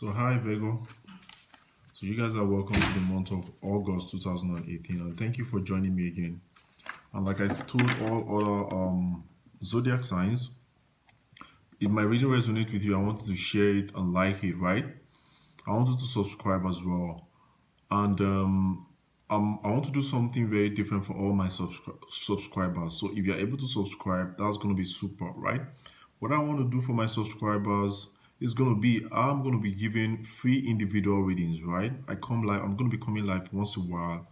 So hi Virgo. So you guys are welcome to the month of August 2018 and thank you for joining me again. And like I told all other zodiac signs, if my reading resonates with you, I want you to share it and like it, right? I want you to subscribe as well. And I want to do something very different for all my subscribers. So if you're able to subscribe, that's going to be super, right? What I want to do for my subscribers is going to be, I'm going to be giving free individual readings, right? I'm going to be coming live once a while,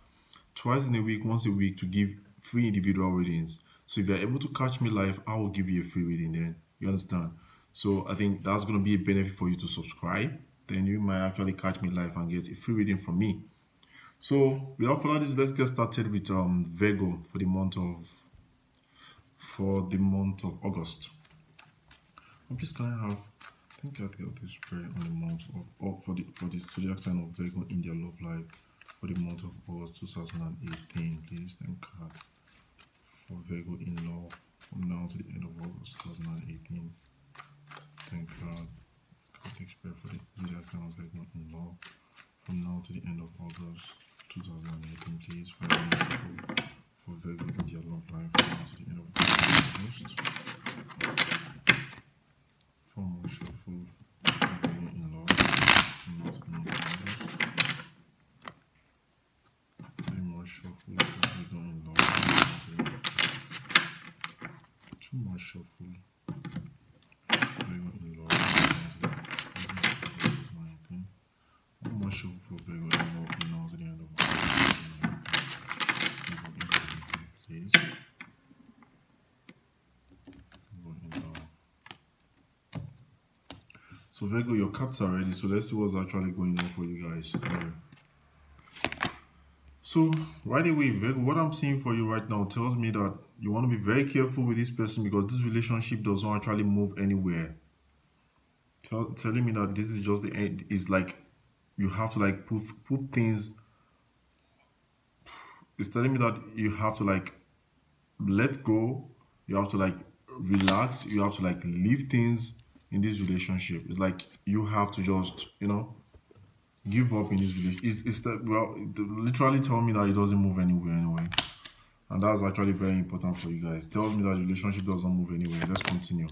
twice in a week, once a week to give free individual readings. So if you're able to catch me live, I will give you a free reading then. You understand? So I think that's going to be a benefit for you to subscribe. Then you might actually catch me live and get a free reading from me. So without further ado, let's get started with Virgo for the month of August. And please can I have, I think I'd get this prayer on the month of for the zodiac sign of Virgo in their love life for the month of August 2018. Please thank God for Virgo in love from now to the end of August 2018. Thank God. God takes prayer for the zodiac sign of Virgo in love from now to the end of August 2018. Please for Virgo in their love life from now to the end of August. For more shuffle for Virgo in love from now to the end of August. Very more shuffle for Virgo in love from now to the end of August. Too much shuffle. Virgo in love from now to the end of August 2019. One more shuffle for Virgo in love from now to the end of August 2019. Please. So Virgo, your cards are ready. So let's see what's actually going on for you guys. So right away, Virgo, what I'm seeing for you right now tells me that you want to be very careful with this person because this relationship does not actually move anywhere. Telling me that this is just the end. It's like you have to like put things. It's telling me that you have to like let go. You have to like relax. You have to like leave things in this relationship. It's like you have to just, give up in this relationship. Literally tell me that it doesn't move anywhere anyway. And that's actually very important for you guys. It tells me that the relationship doesn't move anywhere. Let's continue.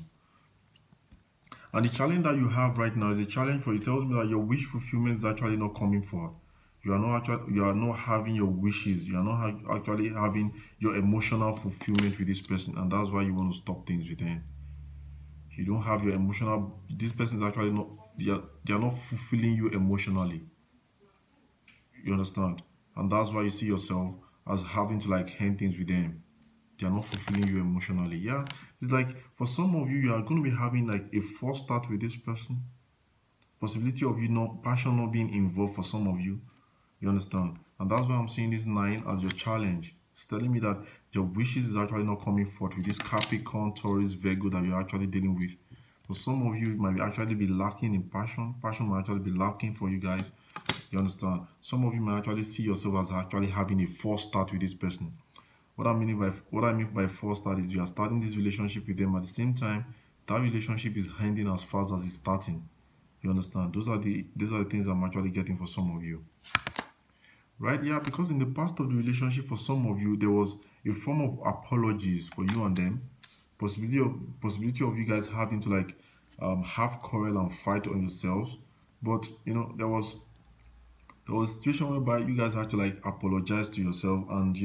And the challenge that you have right now is a challenge for you. It tells me that your wish fulfillment is actually not coming forth. You are not having your wishes. You are not actually having your emotional fulfillment with this person. And that's why you want to stop things with them. You don't have your emotional, this person is actually not, they are not fulfilling you emotionally. You understand? And that's why you see yourself as having to like end things with them. They are not fulfilling you emotionally. Yeah, it's like for some of you, you are going to be having like a false start with this person. Possibility of passion not being involved for some of you. You understand? And that's why I'm seeing this 9 as your challenge. It's telling me that your wishes is actually not coming forth with this Capricorn, Taurus, Virgo that you're actually dealing with. For some of you, it might actually be lacking in passion. Passion might actually be lacking for you guys. You understand? Some of you might actually see yourself as actually having a false start with this person. What I mean by false start is you are starting this relationship with them at the same time that relationship is ending as fast as it's starting. You understand? Those are the things I'm actually getting for some of you. Right? Yeah, because in the past of the relationship for some of you, there was a form of apologies for you and them. Possibility of you guys having to like have quarrel and fight on yourselves. But there was a situation whereby you guys had to like apologize to yourself, and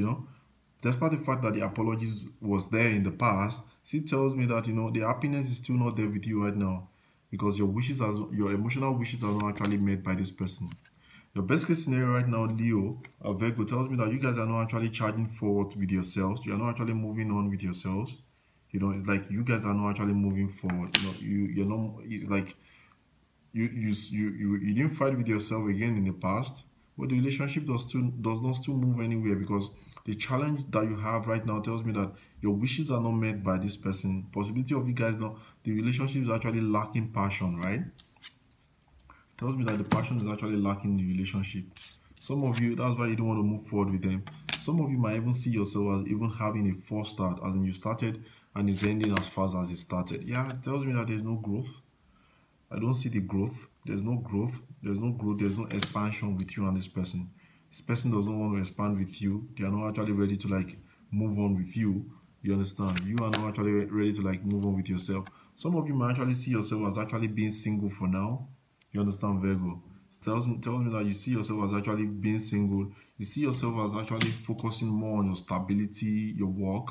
despite the fact that the apologies was there in the past, it tells me that the happiness is still not there with you right now because your emotional wishes are not actually met by this person. Your best case scenario right now, Leo or Virgo, tells me that you guys are not actually charging forward with yourselves. You are not actually moving on with yourselves. It's like you guys are not actually moving forward. You're not. It's like you didn't fight with yourself again in the past, but the relationship does not still move anywhere because the challenge that you have right now tells me that your wishes are not met by this person. Possibility of you guys the relationship is actually lacking passion, right? Tells me that the passion is actually lacking in the relationship. Some of you, that's why you don't want to move forward with them. Some of you might even see yourself as even having a false start, as in you started and it's ending as fast as it started. Yeah, it tells me that there's no growth. I don't see the growth. There's no growth. There's no growth. There's no expansion with you and this person. This person doesn't want to expand with you. They are not actually ready to like move on with you. You understand? You are not actually ready to like move on with yourself. Some of you might actually see yourself as actually being single for now. You understand, Virgo? It tells me that you see yourself as actually being single. You see yourself as actually focusing more on your stability, your work.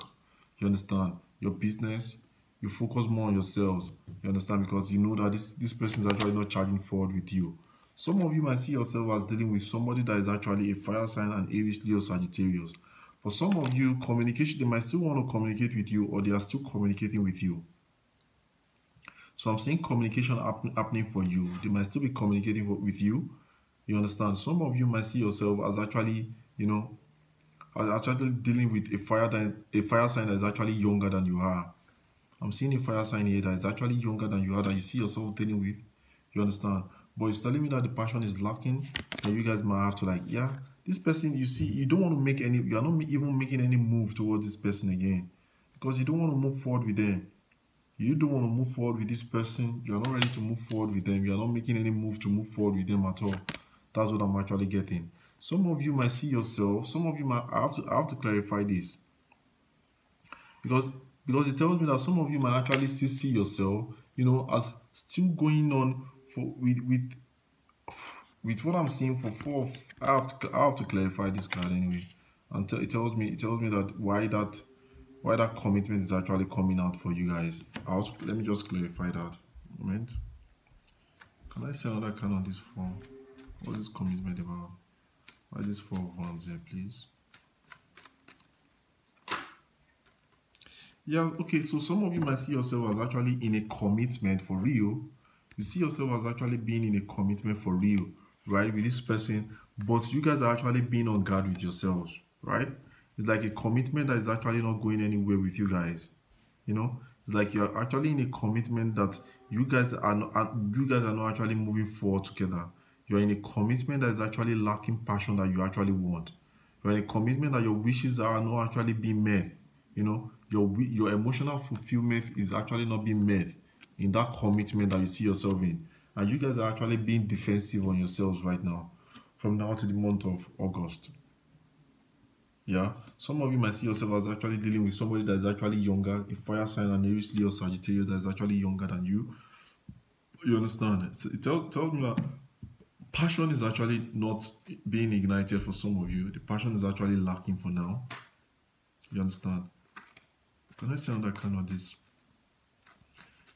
You understand? Your business. You focus more on yourselves. You understand? Because you know that this person is actually not charging forward with you. Some of you might see yourself as dealing with somebody that is actually a fire sign and Aries, Leo, Sagittarius. For some of you, communication, they might still want to communicate with you, or they are still communicating with you. So I'm seeing communication happening for you. They might still be communicating with you. You understand? Some of you might see yourself as actually, you know, as actually dealing with a fire sign that is actually younger than you are. I'm seeing a fire sign here that is actually younger than you are, that you see yourself dealing with. You understand? But it's telling me that the passion is lacking, and you guys might have to like, yeah, this person, you see, you don't want to make any, you are not even making any move towards this person again, because you don't want to move forward with them. You don't want to move forward with this person. You are not ready to move forward with them. You are not making any move to move forward with them at all. That's what I'm actually getting. Some of you might see yourself. Some of you might I have to clarify this, because it tells me that some of you might actually still see yourself, you know, as still going on for with what I'm seeing for four. I have to clarify this card anyway. Until it tells me that why that commitment is actually coming out for you guys. Let me just clarify that. Moment. Can I see another card on this form? What's this commitment about? Why is this 4 of Wands here, please? Yeah, okay, so some of you might see yourself as actually in a commitment for real. You see yourself as actually being in a commitment for real, right, with this person, but you guys are actually being on guard with yourselves, right? It's like a commitment that is actually not going anywhere with you guys. You know, it's like you're actually in a commitment that you guys are not actually moving forward together. You're in a commitment that is actually lacking passion that you actually want. You're in a commitment that your wishes are not actually being met. You know, your emotional fulfillment is actually not being met in that commitment that you see yourself in. And you guys are actually being defensive on yourselves right now, from now to the month of August. Yeah, some of you might see yourself as actually dealing with somebody that is actually younger, a fire sign, and Aries, Leo, Sagittarius that is actually younger than you. You understand? It tells me that passion is actually not being ignited for some of you. The passion is actually lacking for now. You understand? Can I see another kind of this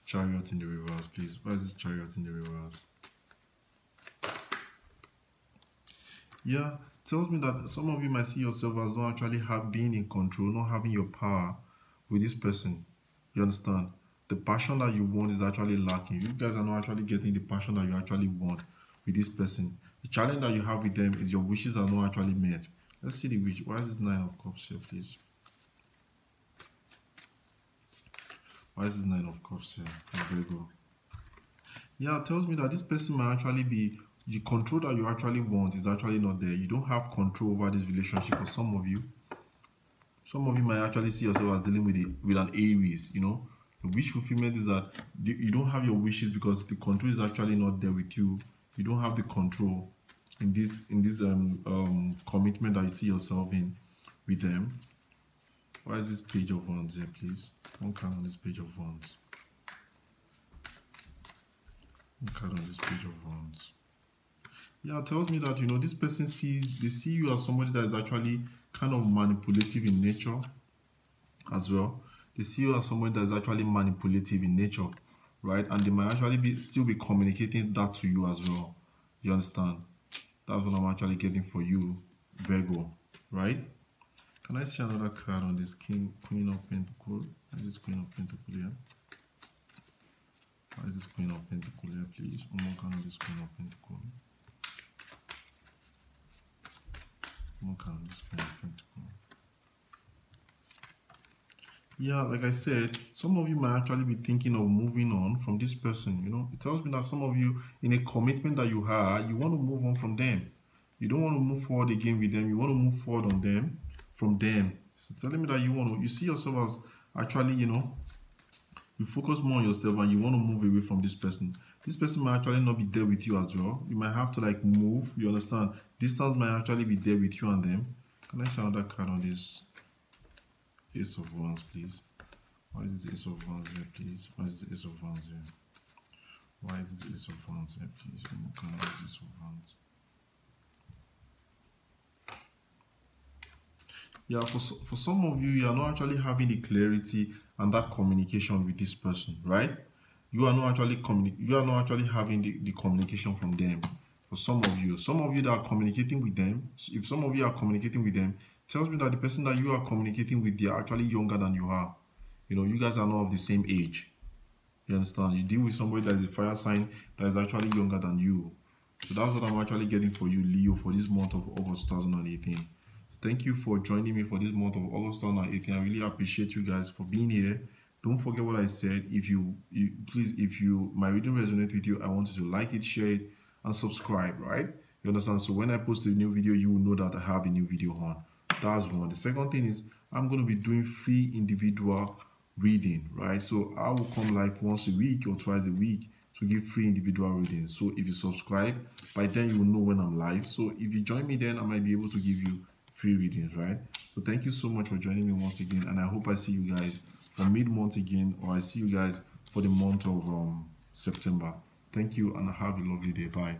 Chariot in the reverse, please? Why is this Chariot in the reverse? Yeah, tells me that some of you might see yourself as not actually being in control, not having your power with this person. You understand? The passion that you want is actually lacking. You guys are not actually getting the passion that you actually want with this person. The challenge that you have with them is your wishes are not actually met. Let's see the wish. Why is this 9 of Cups here, please? Why is this 9 of Cups here? Virgo. Yeah, it tells me that this person might actually be, the control that you actually want is actually not there. You don't have control over this relationship for some of you. Some of you might actually see yourself as dealing with an Aries, you know. The wish fulfillment is that you don't have your wishes because the control is actually not there with you. You don't have the control in this commitment that you see yourself in with them. Why is this Page of Wands here, please? One card on this Page of Wands. One card on this Page of Wands. Yeah, it tells me that, you know, this person they see you as somebody that is actually kind of manipulative in nature as well. They see you as somebody that is actually manipulative in nature, right? And they might actually still be communicating that to you as well. You understand? That's what I'm actually getting for you, Virgo, right? Can I see another card on this Queen of Pentacles? Why is this Queen of Pentacles here? Why is this Queen of Pentacles here, please? One more card on this Queen of Pentacles. One more card on this Queen of Pentacles. Yeah, like I said, some of you might actually be thinking of moving on from this person. You know, it tells me that some of you, in a commitment that you have, you want to move on from them. You don't want to move forward again with them. You want to move forward on them, from them. It's telling me that you see yourself as actually, you know, you focus more on yourself and you want to move away from this person. This person might actually not be there with you as well. You might have to like move. You understand? Distance might actually be there with you and them. Can I see another card on this Ace of Wands, please? Why is this Ace of Wands here, please? Why is this Ace of Wands here? Why is this Ace of Wands here, please? Can I use Ace of Wands? Yeah, for some of you, you are not actually having the clarity and that communication with this person, right? You are not actually having the communication from them. For some of you that are communicating with them, if some of you are communicating with them, it tells me that the person that you are communicating with, they are actually younger than you are. You know, you guys are not of the same age. You understand? You deal with somebody that is a fire sign that is actually younger than you. So that's what I'm actually getting for you, Leo, for this month of August 2018. Thank you for joining me for this month of August 2018. I really appreciate you guys for being here. Don't forget what I said. If my reading resonates with you, I want you to like it, share it, and subscribe, right? You understand? So when I post a new video, you will know that I have a new video on. That's one. The second thing is I'm going to be doing free individual reading, right? So I will come live once a week or twice a week to give free individual readings. So if you subscribe, by then you will know when I'm live. So if you join me, then I might be able to give you free readings, right? So thank you so much for joining me once again, and I hope I see you guys for mid-month again, or I see you guys for the month of September. Thank you, and have a lovely day. Bye.